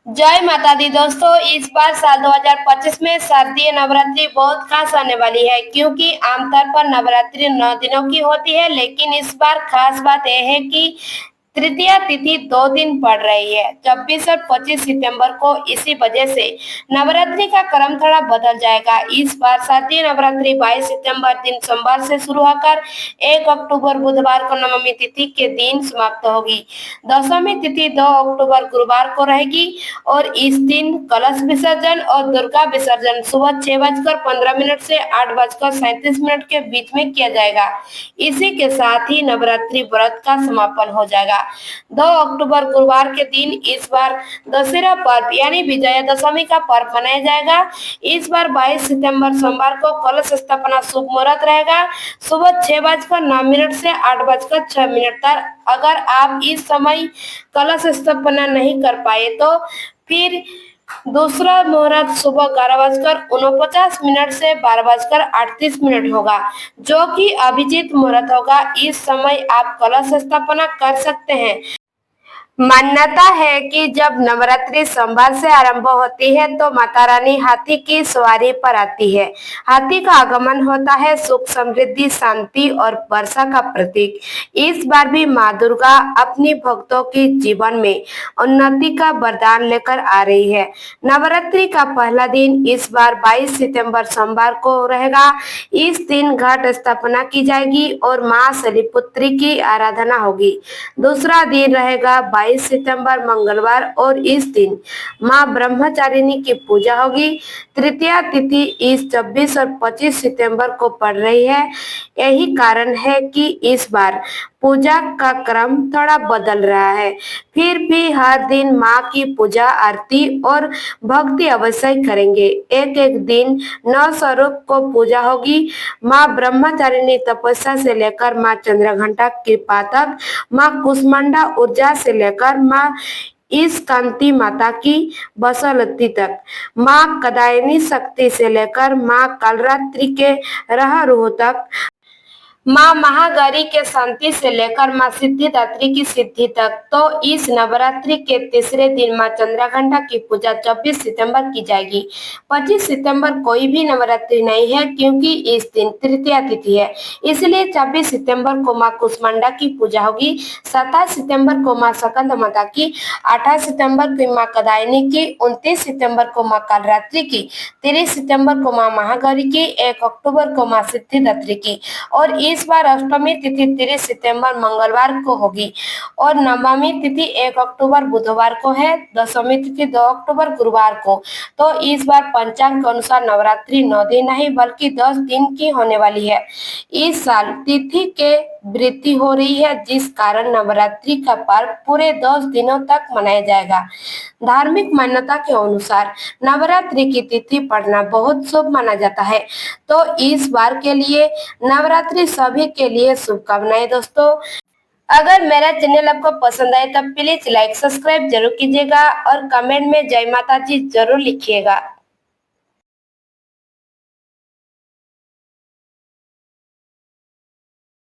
जय माता दी दोस्तों। इस बार साल 2025 में शारदीय नवरात्रि बहुत खास आने वाली है, क्योंकि आमतौर पर नवरात्रि 9 दिनों की होती है, लेकिन इस बार खास बात यह है कि तृतीया तिथि 2 दिन पड़ रही है, 24 और 25 सितंबर को। इसी वजह से नवरात्रि का क्रम थोड़ा बदल जाएगा। इस बार शारदीय नवरात्रि 22 सितंबर दिन सोमवार से शुरू होकर 1 अक्टूबर बुधवार को नवमी तिथि के दिन समाप्त होगी। दशमी तिथि 2 अक्टूबर गुरुवार को रहेगी और इस दिन कलश विसर्जन और दुर्गा विसर्जन सुबह 6:15 से 8:37 के बीच में किया जाएगा। इसी के साथ ही नवरात्रि व्रत का समापन हो जाएगा। 2 अक्टूबर गुरुवार के दिन इस बार दशहरा पर्व यानी विजयादशमी का पर्व मनाया जाएगा। इस बार 22 सितंबर सोमवार को कलश स्थापना शुभ मुहूर्त रहेगा, सुबह 6:09 से 8:06 तक। अगर आप इस समय कलश स्थापना नहीं कर पाए तो फिर दूसरा मुहूर्त सुबह 11:49 से 12:38 होगा, जो कि अभिजीत मुहूर्त होगा। इस समय आप कलश स्थापना कर सकते हैं। मान्यता है कि जब नवरात्रि सोमवार से आरंभ होती है तो माता रानी हाथी की सवारी पर आती है। हाथी का आगमन होता है सुख, समृद्धि, शांति और वर्षा का प्रतीक। इस बार भी माँ दुर्गा अपनी भक्तों के जीवन में उन्नति का वरदान लेकर आ रही है। नवरात्रि का पहला दिन इस बार 22 सितंबर सोमवार को रहेगा। इस दिन घट स्थापना की जाएगी और माँ शैलपुत्री की आराधना होगी। दूसरा दिन रहेगा 22 सितंबर मंगलवार और इस दिन मां ब्रह्मचारिणी की पूजा होगी। तृतीया तिथि इस 24 और 25 सितंबर को पड़ रही है। यही कारण है कि इस बार पूजा का क्रम थोड़ा बदल रहा है। फिर भी हर दिन माँ की पूजा, आरती और भक्ति अवश्य करेंगे। एक एक दिन 9 स्वरूप को पूजा होगी। माँ ब्रह्मचारिणी तपस्या से लेकर माँ चंद्रघंटा कृपा तक, माँ कुष्मांडा ऊर्जा से लेकर माँ इस कांति माता की बसलती तक, माँ कदायनी शक्ति से लेकर माँ कालरात्रि के रह रूह तक, माँ महागौरी के शांति से लेकर माँ सिद्धिदात्री की सिद्धि तक। तो इस नवरात्रि के तीसरे दिन माँ चंद्रघंटा की पूजा 24 सितंबर की जाएगी। 25 सितंबर कोई भी नवरात्रि नहीं है, क्योंकि इस दिन तृतीया तिथि है, इसलिए 24 सितंबर को माँ कुष्मांडा की पूजा होगी। 27 सितंबर को माँ स्कंद माता की, 28 सितंबर को माँ कदायनी की, 29 सितंबर को माँ कालरात्रि की, 30 सितंबर को माँ महागौरी की, 1 अक्टूबर को माँ सिद्धिदात्री की और इस बार अष्टमी तिथि 30 सितंबर मंगलवार को होगी और नवमी तिथि 1 अक्टूबर बुधवार को है। दशमी तिथि 2 अक्टूबर गुरुवार को। तो इस बार पंचांग के अनुसार नवरात्रि 9 दिन नहीं बल्कि 10 दिन की होने वाली है। इस साल तिथि के वृद्धि हो रही है, जिस कारण नवरात्रि का पर्व पूरे 10 दिनों तक मनाया जाएगा। धार्मिक मान्यता के अनुसार नवरात्रि की तिथि पड़ना बहुत शुभ माना जाता है। तो इस बार के लिए नवरात्रि सभी के लिए शुभकामनाएं दोस्तों। अगर मेरा चैनल आपको पसंद आए तो प्लीज लाइक सब्सक्राइब जरूर कीजिएगा और कमेंट में जय माता जी जरूर लिखिएगा।